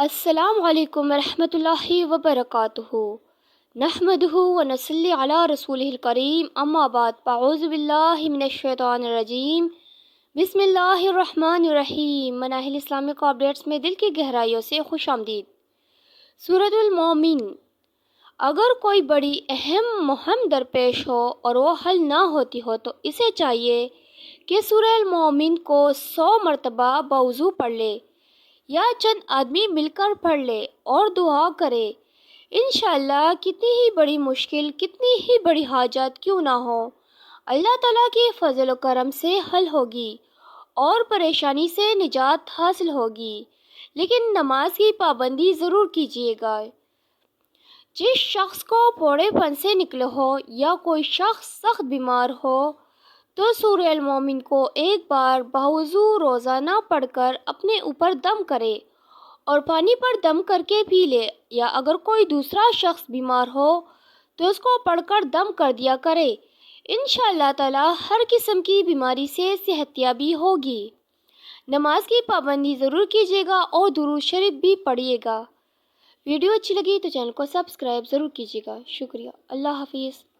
السلام علیکم ورحمۃ اللہ وبرکاتہ نحمدہ ونصلی علی رسولہ الکریم اما بعد فاعوذ باللہ من الشیطان الرجیم بسم اللہ الرحمن الرحیم مناہل اسلامک اپڈیٹس میں دل کی گہرائیوں سے خوش آمدید۔ سورۃ المومن۔ اگر کوئی بڑی اہم مہم درپیش ہو اور وہ حل نہ ہوتی ہو تو اسے چاہیے کہ سورہ المومن کو 100 مرتبہ بوضو پڑھ لے یا چند آدمی مل کر پڑھ لے اور دعا کرے۔ انشاءاللہ کتنی ہی بڑی مشکل، کتنی ہی بڑی حاجت کیوں نہ ہو، اللہ تعالیٰ کے فضل و کرم سے حل ہوگی اور پریشانی سے نجات حاصل ہوگی۔ لیکن نماز کی پابندی ضرور کیجیے گا۔ جس شخص کو پوڑے پن سے نکلے ہو یا کوئی شخص سخت بیمار ہو تو سورہ المومن کو ایک بار بوضو روزانہ پڑھ کر اپنے اوپر دم کرے اور پانی پر دم کر کے پی لے، یا اگر کوئی دوسرا شخص بیمار ہو تو اس کو پڑھ کر دم کر دیا کرے۔ انشاءاللہ تعالی ہر قسم کی بیماری سے صحت یابی ہوگی۔ نماز کی پابندی ضرور کیجیے گا اور درود شریف بھی پڑھیے گا۔ ویڈیو اچھی لگی تو چینل کو سبسکرائب ضرور کیجیے گا۔ شکریہ۔ اللہ حافظ۔